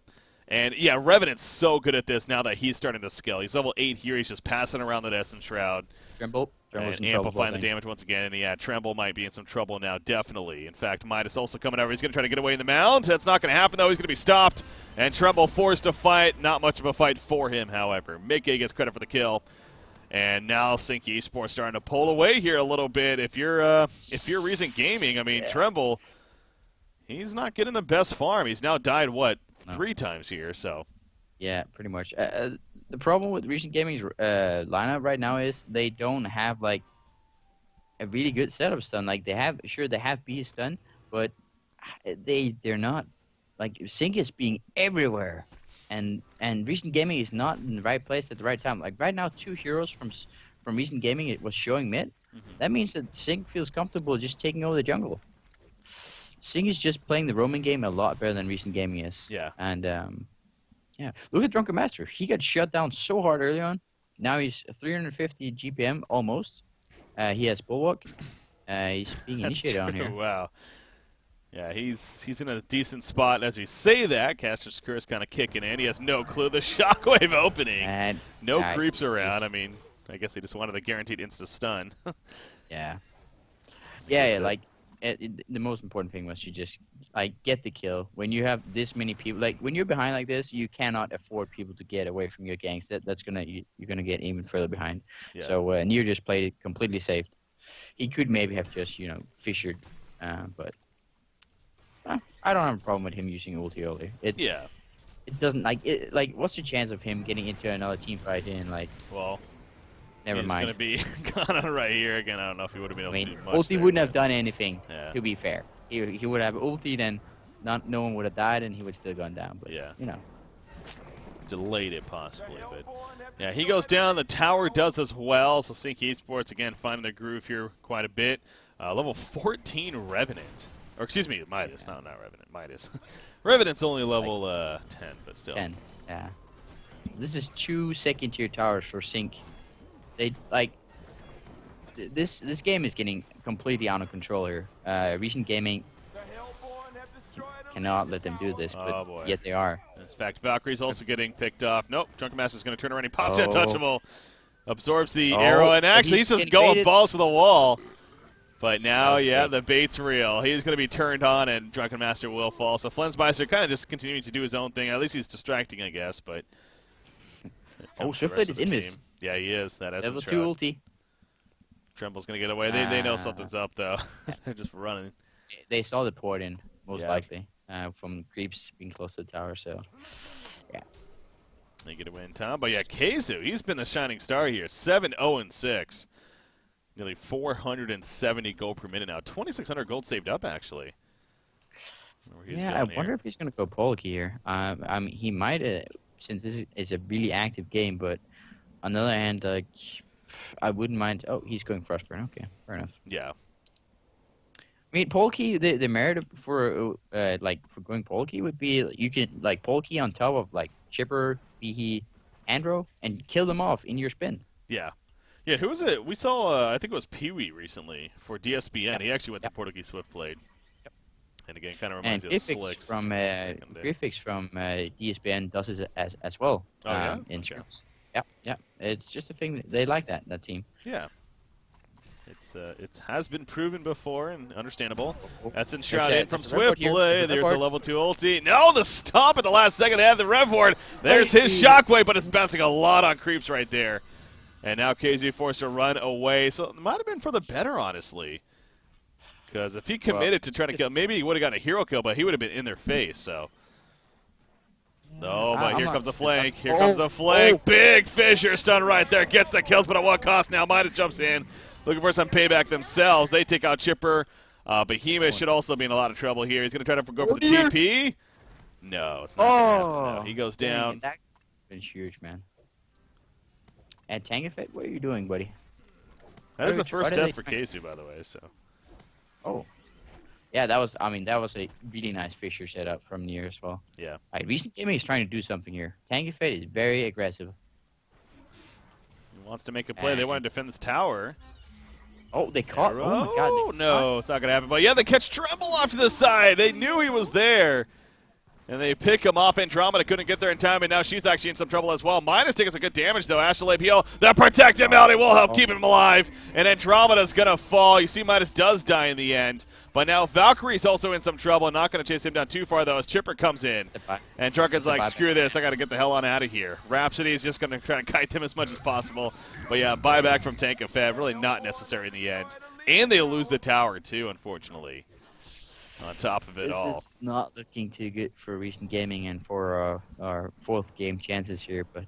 And yeah, Revenant's so good at this now that he's starting to scale. He's level 8 here. He's just passing around the Essence Shroud. Tremble. And amplifying the damage once again. And yeah, Tremble might be in some trouble now, definitely. In fact, Midas also coming over. He's going to try to get away in the mount. That's not going to happen, though. He's going to be stopped. And Tremble forced to fight. Not much of a fight for him, however. Mickey gets credit for the kill. And now Sync Esports starting to pull away here a little bit. If you're Recent Gaming, I mean, Tremble, he's not getting the best farm. He's now died, what, 3 times here, so. Yeah, pretty much. The problem with Recent Gaming's lineup right now is they don't have like a really good setup stun. Like they have B stun, but they're not like Sync is being everywhere, and Recent Gaming is not in the right place at the right time. Like right now, 2 heroes from Recent Gaming it was showing mid. That means that Sync feels comfortable just taking over the jungle. Sync is just playing the roaming game a lot better than Recent Gaming is. Yeah. And yeah, look at Drunken Master. He got shut down so hard early on. Now he's 350 GPM almost. He has Bulwark. He's being initiated on here. Wow. Yeah, he's in a decent spot. As we say that, Caster's Curse kind of kicking in. He has no clue. The Shockwave opening. And no creeps around. I mean, I guess he just wanted a guaranteed insta-stun. Yeah. Yeah, like, the most important thing was you just, like, get the kill. When you have this many people, like, when you're behind like this, you cannot afford people to get away from your ganks. You're gonna get even further behind. Yeah. So, Nier just played it completely safe. He could maybe have just fissured, but I don't have a problem with him using ulti early. Yeah. It doesn't like what's the chance of him getting into another team fight in like Well, never he's mind. going to be gone on right here again. I don't know if he would have been able to do much ulti there, wouldn't have but- done anything. Yeah. To be fair, he would have ulti, then no one would have died, and he would still gone down. But Yeah. Delayed it possibly, but yeah, he goes down. The tower does as well. So Sync Esports again finding their groove here quite a bit. Level 14 Revenant, or excuse me, Midas, not Revenant, Midas. Revenant's only level 10, but still. 10. Yeah. This is 2 second-tier towers for Sync. They this game is getting completely out of control here. Recent Gaming cannot let them do this, but boy. yet they are. In fact, Valkyrie's also getting picked off. Nope, Drunken Master's going to turn around. He pops untouchable, absorbs the arrow, and actually he's just going balls to the wall. But now, the bait's real. He's going to be turned on, and Drunken Master will fall. So Flensmeister kind of just continuing to do his own thing. At least he's distracting, I guess. But Swiftblade is in this. Yeah, he is. That Level 2 ulti. Tremble's going to get away. They know something's up, though. They're just running. They saw the port in, most Yeah. likely, from creeps being close to the tower. So, yeah. They get away in time. But yeah, Keizu, he's been the shining star here. 7-0-6. Nearly 470 gold per minute now. 2,600 gold saved up, actually. I wonder if he's going to go Polky here. He might, since this is a really active game, but on the other hand, I wouldn't mind. Oh, he's going Frostburn. Okay, fair enough. Yeah. I mean, Polky, the merit for going Polky would be you can Polky on top of Chipper, Behe, Andro, and kill them off in your spin. Yeah. Yeah, who was it? We saw, I think it was Pee-wee recently for DSBN. Yep. He actually went to Portuguese Swiftblade. Yep. And again, kind of reminds me of Slicks. Griffix from DSBN does it as well. Oh, yeah? In terms. Yeah. It's just a thing. They like that team. Yeah. It has been proven before and understandable. That's in shot in from Swiftblade. There's a level 2 ulti. No, the stop at the last second. They have the Rev Ward. There's his shockwave, but it's bouncing a lot on creeps right there. And now KZ forced to run away. So it might have been for the better, honestly. Because if he committed to trying to kill, maybe he would have gotten a hero kill, but he would have been in their face. So. No, but here comes a flank. Here comes a flank. Big fissure stun right there. Gets the kills, but at what cost now? Midas jumps in. Looking for some payback themselves. They take out Chipper. Behemoth should also be in a lot of trouble here. He's going to try to go for the TP. No, it's not going to happen. No, he goes down. That's been huge, man. And Tangafet, what are you doing, buddy? That is the first death for Keizu, by the way. So. Oh. Yeah, that was a really nice Fisher setup from near as well. Yeah. Recent Gaming is trying to do something here. Tangafet is very aggressive. He wants to make a play. They want to defend this tower. Oh, they caught. Oh, my God. Oh, no, it's not going to happen. But yeah, they catch Tremble off to the side. They knew he was there. And they pick him off. Andromeda couldn't get there in time, and now she's actually in some trouble as well. Midas taking some good damage, though. Astrolabe heal. The protective melody will help keep him alive. And Andromeda's going to fall. You see Midas does die in the end. But now Valkyrie's also in some trouble. Not going to chase him down too far, though, as Chipper comes in. And Drunken's like, screw this. I got to get the hell on out of here. Rhapsody's just going to try to kite them as much as possible. But yeah, buyback from Tankafet. Really not necessary in the end. And they lose the tower, too, unfortunately. On top of it all. This is not looking too good for Recent Gaming and for our fourth game chances here. But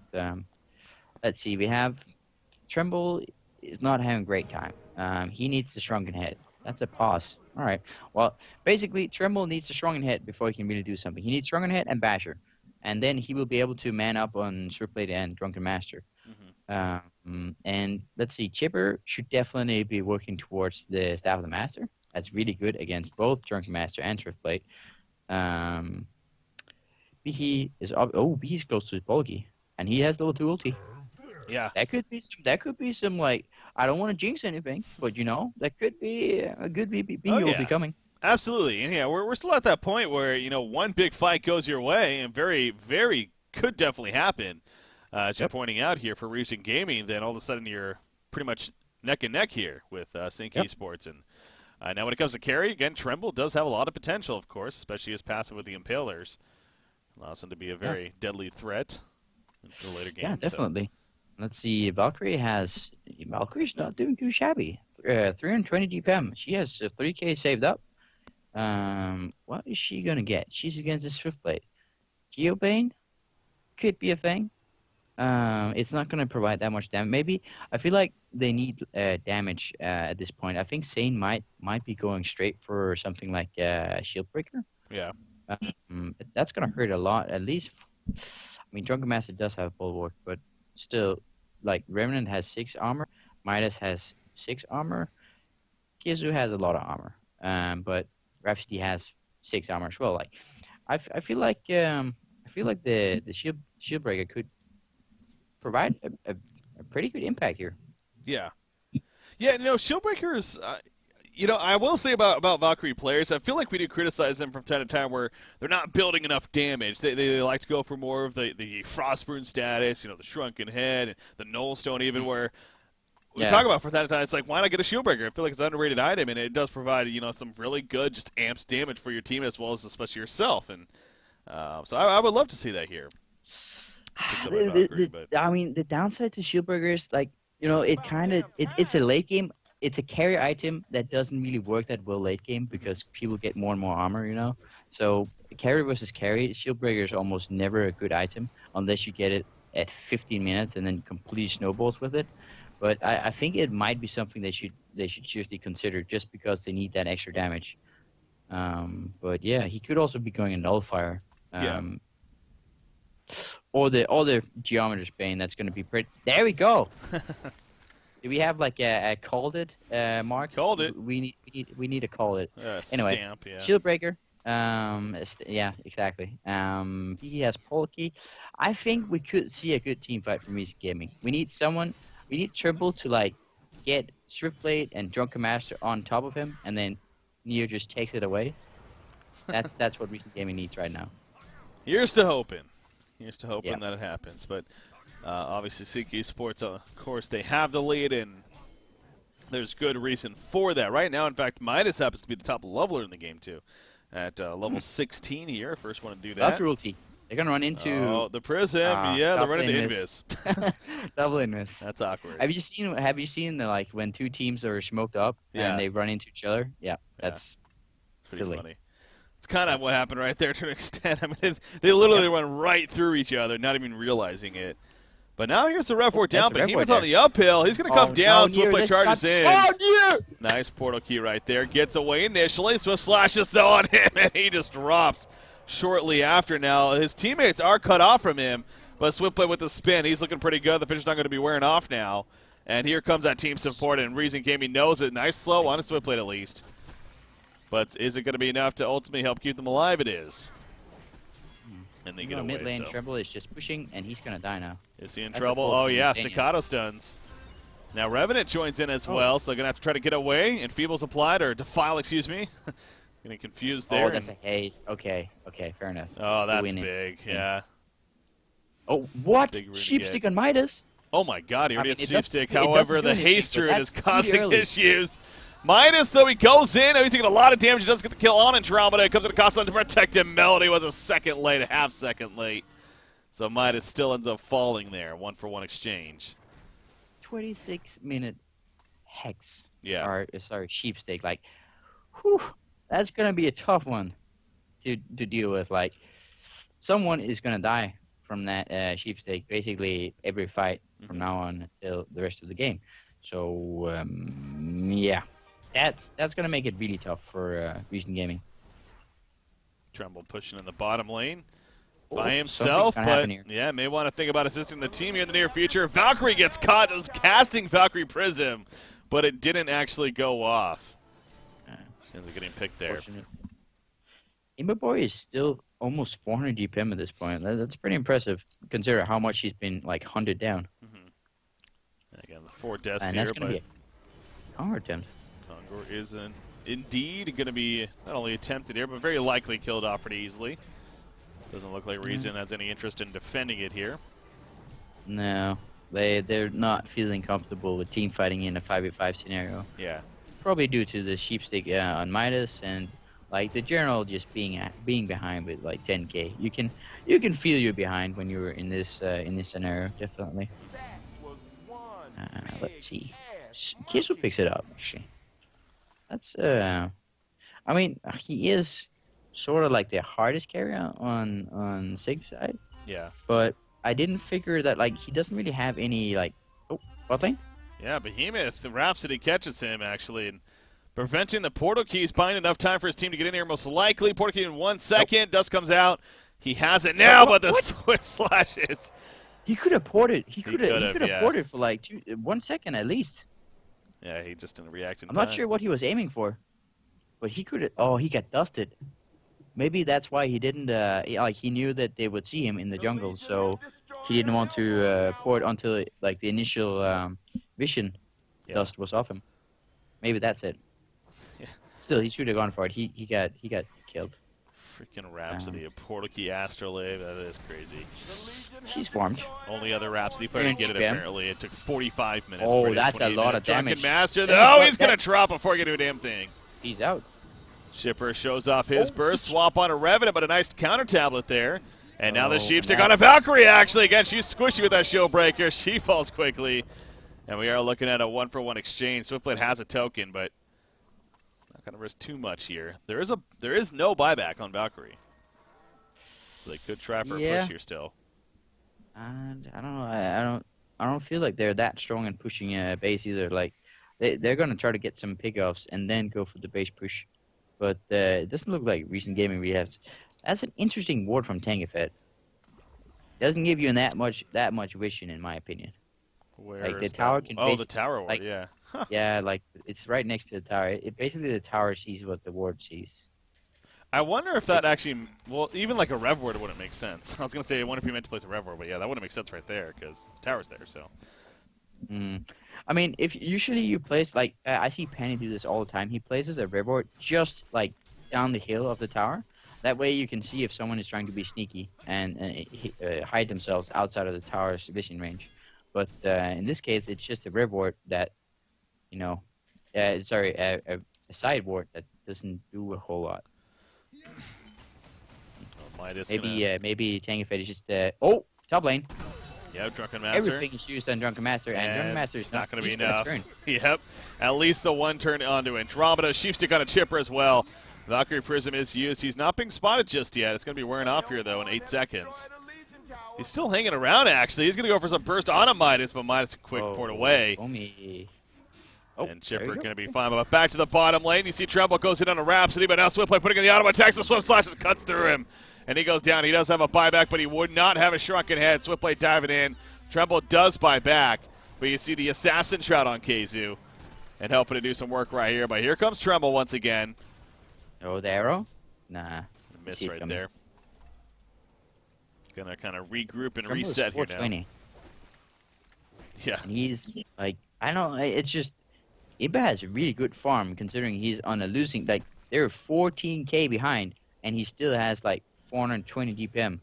let's see. We have Tremble is not having a great time. He needs the Shrunken Head. That's a pause. All right. Well, basically, Tremble needs the Shrunken Head before he can really do something. He needs Shrunken Head and Basher. And then he will be able to man up on Swiftblade and Drunken Master. And let's see. Chipper should definitely be working towards the Staff of the Master. That's really good against both Drunken Master and Swiftblade. Behe is Behe's close to his Bulgy, and he has level 2 ulti. Yeah, that could be some like, I don't want to jinx anything, but that could be a good ulti coming. Absolutely, and yeah, we're still at that point where one big fight goes your way, and very, very could definitely happen. As you're pointing out here for Recent Gaming, then all of a sudden you're pretty much neck and neck here with Sync Esports. And now when it comes to carry, again, Tremble does have a lot of potential, of course, especially his passive with the Impalers. Allows him to be a very deadly threat in the later game. Yeah, definitely. Let's see. Valkyrie's not doing too shabby. 320 DPM. She has 3K saved up. What is she gonna get? She's against the Swiftblade. Geobane could be a thing. It's not gonna provide that much damage. Maybe I feel like they need damage at this point. I think Sane might be going straight for something like Shield Breaker. Yeah. That's gonna hurt a lot. At least, I mean, Drunken Master does have Bulwark, but still, like Remnant has 6 armor, Midas has 6 armor, Kizu has a lot of armor. But Rhapsody has 6 armor as well. Like, I feel like the shield breaker could provide a pretty good impact here. Yeah. Yeah, Shieldbreakers, I will say about Valkyrie players, I feel like we do criticize them from time to time where they're not building enough damage. They like to go for more of the Frostburn status, the Shrunken Head, the Nullstone even, where we talk about from time to time, it's like, why not get a Shieldbreaker? I feel like it's an underrated item, and it does provide, some really good, just amped damage for your team as well as especially yourself. And so I would love to see that here. I mean, the downside to Shieldbreaker is, like, it's a late game. It's a carry item that doesn't really work that well late game because people get more and more armor, So carry versus carry, Shieldbreaker is almost never a good item unless you get it at 15 minutes and then completely snowballs with it. But I think it might be something they should seriously consider just because they need that extra damage. But yeah, he could also be going a Nullifier. Or the Geometer's Bane. That's going to be pretty. There we go. Do we have like a called it mark? Called it. We need to call it. Anyway, stamp, yeah. Shieldbreaker. Yeah, exactly. He has Polky. I think we could see a good team fight from Recent Gaming. We need Trimble to like get Swiftblade and Drunken Master on top of him, and then Neo just takes it away. That's what Recent Gaming needs right now. Here's to hoping. That it happens. But obviously, Sync Esports, of course, they have the lead, and there's good reason for that. Right now, in fact, Midas happens to be the top leveler in the game, too, at level 16 here. First one to do that. Cruelty. They're going to run into... the Prism. Yeah, they're running into Invis. Double Invis. That's awkward. Have you seen like when two teams are smoked up and they run into each other? Yeah, that's pretty silly. Funny. It's kind of what happened right there to an extent. I mean, they literally run right through each other, not even realizing it. But now here's the Rev 4 down, but Behemoth on the uphill. He's going to come down. Swiftblade charges in. Nice portal key right there. Gets away initially. Swift slashes on him, and he just drops shortly after now. His teammates are cut off from him, but Swiftblade with the spin. He's looking pretty good. The fish is not going to be wearing off now. And here comes that team support, and Reason Gaming knows it. Nice slow on his Swiftblade at least. But is it going to be enough to ultimately help keep them alive? It is. And they get away. Mid lane Treble is just pushing, and he's going to die now. Is he in trouble? Oh, yeah, staccato stuns. Now Revenant joins in as well, so going to have to try to get away. Enfeeble's applied, or Defile, excuse me. Getting confused there. Oh, that's a haste. Okay, fair enough. Oh, that's big, yeah. Oh, what? Sheepstick on Midas? Oh, my God, he already has Sheepstick. However, the haste route is causing issues. Midas, though, he goes in. He's taking a lot of damage. He does get the kill on Andromeda. It comes to the cost to protect him. Melody was a half second late. So Midas still ends up falling there. 1-for-1 exchange. 26-minute Hex. Yeah. Or, sorry, Sheepstick. Like, whew, that's going to be a tough one to deal with. Like, someone is going to die from that Sheepstick basically every fight from now on until the rest of the game. So, yeah. That's going to make it really tough for Recent Gaming. Tremble pushing in the bottom lane by himself, but yeah, may want to think about assisting the team here in the near future. Valkyrie gets caught. It was casting Valkyrie Prism, but it didn't actually go off. She ends up getting picked there. Imberboy is still almost 400 DPM at this point. That's pretty impressive, considering how much she's been like hunted down. And again, the 4 deaths and here, that's going to be a Conquer attempt. Conquer is indeed going to be not only attempted here, but very likely killed off pretty easily. Doesn't look like Reason has any interest in defending it here. No, they're not feeling comfortable with team fighting in a 5v5 scenario. Yeah. Probably due to the Sheepstick on Midas and like the general just being behind with like 10k. You can feel you're behind when you're in this scenario, definitely. Let's see. Kisu picks it up, actually. That's, I mean, he is sort of like the hardest carrier on Sig's side, Yeah. but I didn't figure that, like, he doesn't really have any, like, oh, bot lane? Yeah, Behemoth, the Rhapsody catches him, actually, and preventing the portal keys, buying enough time for his team to get in here, most likely. Portal key in 1 second. Nope. Dust comes out. He has it now, but the What? Swift slashes. He could have ported. He could have yeah. ported for like 1 second at least. Yeah, he just didn't react in I'm time. not sure what he was aiming for, but he could have. Oh, he got dusted. Maybe that's why he didn't. Like he knew that they would see him in the jungle, so he didn't want to port until like the initial vision dust was off him. Maybe that's it. Yeah. Still, he should have gone for it. He got killed. Freaking Rhapsody, a portal key astrolabe. That is crazy. She's formed. Only other Rhapsody player to get it, apparently. It took 45 minutes. Oh, that's a lot of damage. Drunken Master, though, he's going to drop before he can do a damn thing. He's out. Shipper shows off his burst, swap on a Revenant, but a nice counter tablet there. And now the Sheepstick on a Valkyrie, actually. Again, she's squishy with that shield breaker. She falls quickly. And we are looking at a 1-for-1 exchange. Swiftblade has a token, but not going to risk too much here. There is no buyback on Valkyrie. So they could try for a push here still. And I don't know. I don't feel like they're that strong in pushing base either. Like they're gonna try to get some pickoffs and then go for the base push. But it doesn't look like recent gaming really has. That's an interesting ward from Tangafet. Doesn't give you that much vision, in my opinion. Where like the tower can. Oh, the tower ward. Like, yeah. Huh. Yeah, like it's right next to the tower. Basically the tower sees what the ward sees. I wonder if that actually, well, even like a Rev Ward wouldn't make sense. I was going to say, I wonder if you meant to place a Rev Ward, but yeah, that wouldn't make sense right there because the tower's there, so. I mean, if usually you place, like, I see Penny do this all the time. He places a Rev Ward just, like, down the hill of the tower. That way you can see if someone is trying to be sneaky and hide themselves outside of the tower's vision range. But in this case, it's just a Rev Ward that, you know, a side ward that doesn't do a whole lot. Maybe Tangafet is just top lane. Yep, Drunken Master. Everything is used on Drunken Master, and Drunken Master is not going to be enough. Turn. Yep, at least the one turn onto Andromeda. Sheepstick on a chipper as well. Valkyrie Prism is used. He's not being spotted just yet. It's going to be wearing off here though in 8 seconds. He's still hanging around actually. He's going to go for some burst on a Midas, but Midas a quick port away. And Chipper going to be fine. But back to the bottom lane. You see Tremble goes in on a Rhapsody, but now Swiftplay putting in the auto attacks. The Swift Slashes cuts through him. And he goes down. He does have a buyback, but he would not have a shrunken head. Swiftplay diving in. Tremble does buy back. But you see the Assassin Shroud on Keizu. And helping to do some work right here. But here comes Tremble once again. Oh, the arrow? Nah. Miss right there. Going to kind of regroup and reset here now. Yeah. And he's like, I don't know, it's just, Iba has a really good farm considering he's on a losing, like, they're 14k behind, and he still has, like, 420 DPM.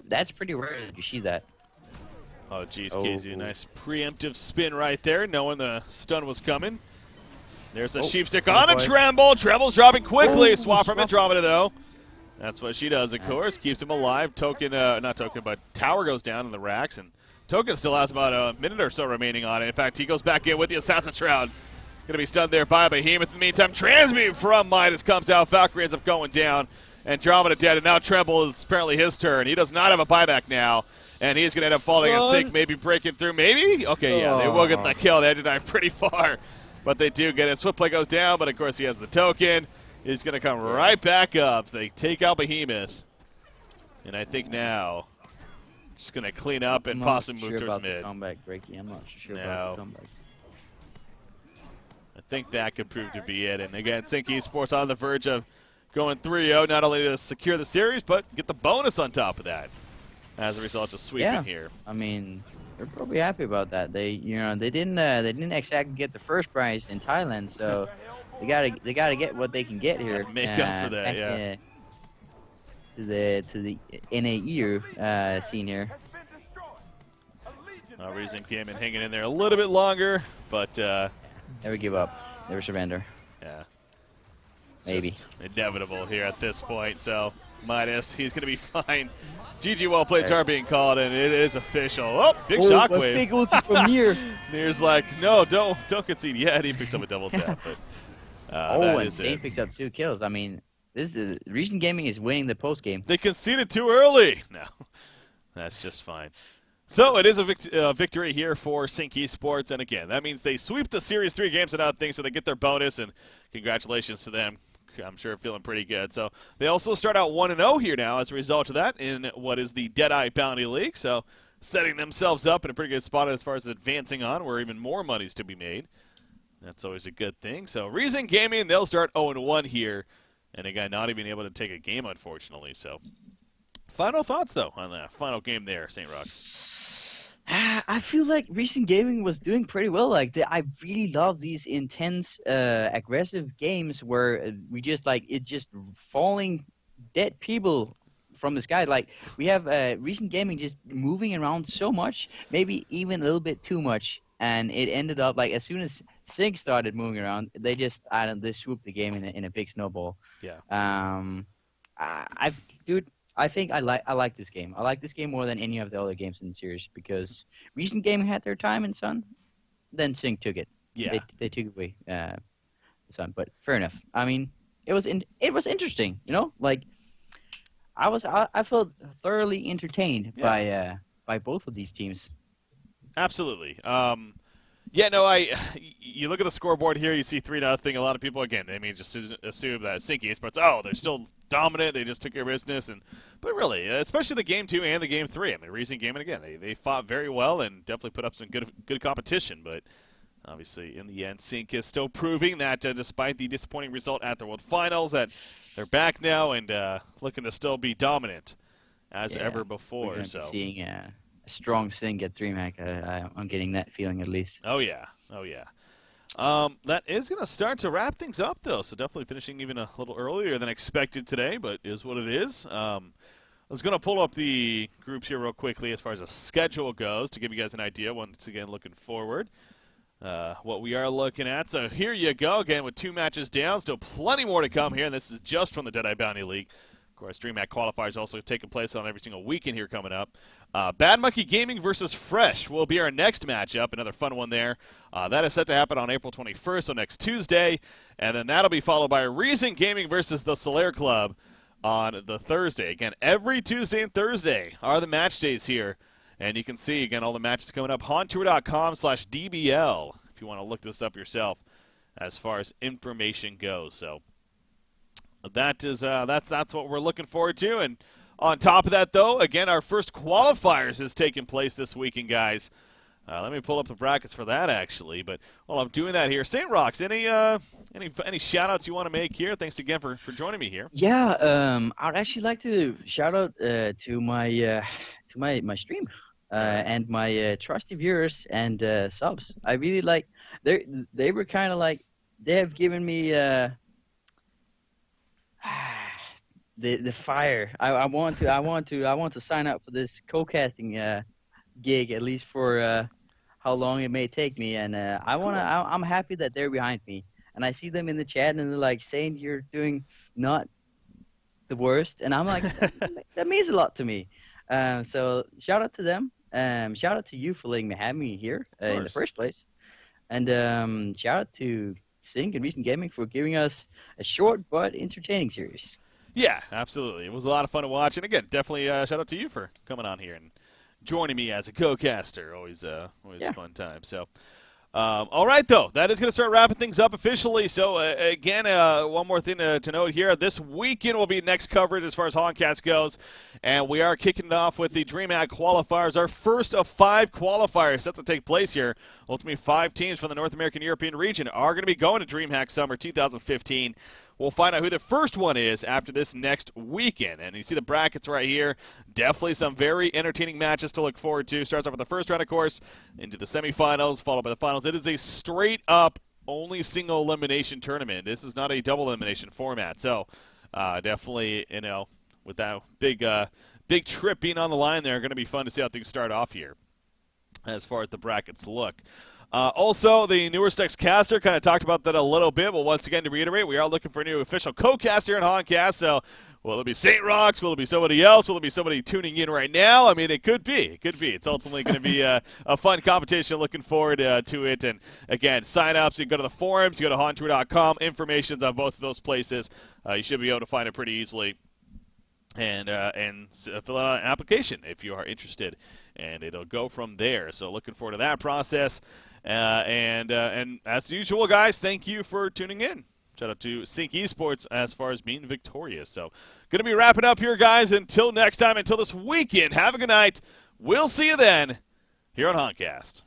That's pretty rare that you see that. Oh, geez, Keizu, nice preemptive spin right there, knowing the stun was coming. There's a Sheepstick on a Tremble. Tremble's dropping quickly. Swap from Andromeda, though. That's what she does, of course. Keeps him alive. Token, not Token, but Tower goes down in the racks, and Token still has about a minute or so remaining on it. In fact, he goes back in with the Assassin Shroud. Going to be stunned there by Behemoth. In the meantime, Transmute from Midas comes out. Valkyrie ends up going down. Andromeda dead, and now Tremble is apparently his turn. He does not have a buyback now, and he's going to end up falling in sync, maybe breaking through. Maybe? Okay, yeah, they will get the kill. They had to dive pretty far, but they do get it. Swiftplay goes down, but of course he has the token. He's going to come right back up. They take out Behemoth, and I think now just going to clean up and possibly move towards mid. Comeback, Breaky. I'm not sure about the comeback. I think that could prove to be it. And again, Sync Esports on the verge of going 3-0, not only to secure the series, but get the bonus on top of that as a result of sweeping here. I mean, they're probably happy about that. They didn't exactly get the first prize in Thailand, so they gotta get what they can get here. Make up for that, yeah. To the NA scene here. Reason came in hanging in there a little bit longer, but never give up, never surrender. Yeah. maybe. just inevitable here at this point. So minus, he's going to be fine. GG, well played, are being called, and it is official. Oh, big a shockwave. big ulti from Nier. Nier's like, no, don't concede yet. He picks up a double tap, but that and is Zane it. picks up 2 kills. I mean, this is Recent Gaming is winning the post game. They conceded too early. No, that's just fine. So it is a victory here for Sync Esports, and again, that means they sweep the Series 3 games and nothing, so they get their bonus, and congratulations to them. I'm sure feeling pretty good. So they also start out 1-0 here now as a result of that in what is the Deadeye Bounty League, so setting themselves up in a pretty good spot as far as advancing on, where even more money's to be made. That's always a good thing. So Reason Gaming, they'll start 0-1 here, and again, not even able to take a game, unfortunately. So final thoughts, though, on that final game there, St. Rox. I feel like Recent Gaming was doing pretty well. Like I really love these intense, aggressive games where we just it just falling dead people from the sky. Like we have Recent Gaming just moving around so much, maybe even a little bit too much, and it ended up like as soon as Sync started moving around, they just they swooped the game in a big snowball. Yeah. Dude. I think I like this game. I like this game more than any of the other games in the series because Recent Gaming had their time in Sun, then Sync took it. Yeah, they took away the Sun, but fair enough. I mean, it was interesting, you know. Like I felt thoroughly entertained by both of these teams. Absolutely. Yeah, no, you look at the scoreboard here, you see 3-0. A lot of people, again, I mean, just assume that Sync Esports, they're still dominant, they just took care of business, but really, especially the Game 2 and the Game 3, I mean, Recent Gaming, again, they fought very well and definitely put up some good competition, but obviously, in the end, Sync is still proving that despite the disappointing result at the World Finals, that they're back now and looking to still be dominant as ever before. We're so be seeing a strong Sync at DreamHack. I'm getting that feeling at least. Oh yeah. That is going to start to wrap things up, though, so definitely finishing even a little earlier than expected today, but is what it is. I was going to pull up the groups here real quickly as far as the schedule goes to give you guys an idea, once again, looking forward, what we are looking at. So here you go, again, with 2 matches down, still plenty more to come here, and this is just from the Deadeye Bounty League. Of course, DreamHack qualifiers also taking place on every single weekend here coming up. Bad Monkey Gaming versus Fresh will be our next matchup. Another fun one there. That is set to happen on April 21st, so next Tuesday. And then that'll be followed by Reason Gaming versus the Solaire Club on the Thursday. Again, every Tuesday and Thursday are the match days here. And you can see, again, all the matches coming up. HaunTour.com/DBL if you want to look this up yourself as far as information goes. So that is that's what we're looking forward to. And on top of that, though, again, our first qualifiers is taking place this weekend, guys. Let me pull up the brackets for that, actually. But while I'm doing that here, St. Rox, any shout-outs you want to make here? Thanks again for joining me here. Yeah, I'd actually like to shout out to my stream and my trusty viewers and subs. I really like they were kind of like they have given me the fire. I want to sign up for this co-casting gig at least for how long it may take me, and I'm happy that they're behind me, and I see them in the chat and they're like saying you're doing not the worst, and I'm like that means a lot to me. So shout out to them. Shout out to you for letting me have me here in the first place, and shout out to Sync and Recent Gaming for giving us a short but entertaining series. Yeah, absolutely. It was a lot of fun to watch, and again, definitely shout out to you for coming on here and joining me as a co-caster. Always a fun time. So, all right, though, that is going to start wrapping things up officially. So, again, one more thing to note here. This weekend will be next coverage as far as Honcast goes, and we are kicking it off with the DreamHack qualifiers, our first of 5 qualifiers set to take place here. Ultimately, 5 teams from the North American European region are going to be going to DreamHack Summer 2015. We'll find out who the first one is after this next weekend. And you see the brackets right here. Definitely some very entertaining matches to look forward to. Starts off with the first round, of course, into the semifinals, followed by the finals. It is a straight-up only single elimination tournament. This is not a double elimination format. So definitely, with that big trip being on the line there, going to be fun to see how things start off here as far as the brackets look. Also, the newer Stex caster, kind of talked about that a little bit, but once again, to reiterate, we are looking for a new official co-caster in Honcast, so will it be St. Rocks? Will it be somebody else? Will it be somebody tuning in right now? I mean, it could be. It could be. It's ultimately going to be a fun competition. Looking forward to it. And, again, sign-ups. You can go to the forums. You go to hontour.com. Information's on both of those places. You should be able to find it pretty easily. And fill out an application if you are interested. And it'll go from there. So looking forward to that process. And as usual, guys, thank you for tuning in. Shout out to Sync Esports as far as being victorious. So going to be wrapping up here, guys. Until next time, until this weekend, have a good night. We'll see you then here on Honcast.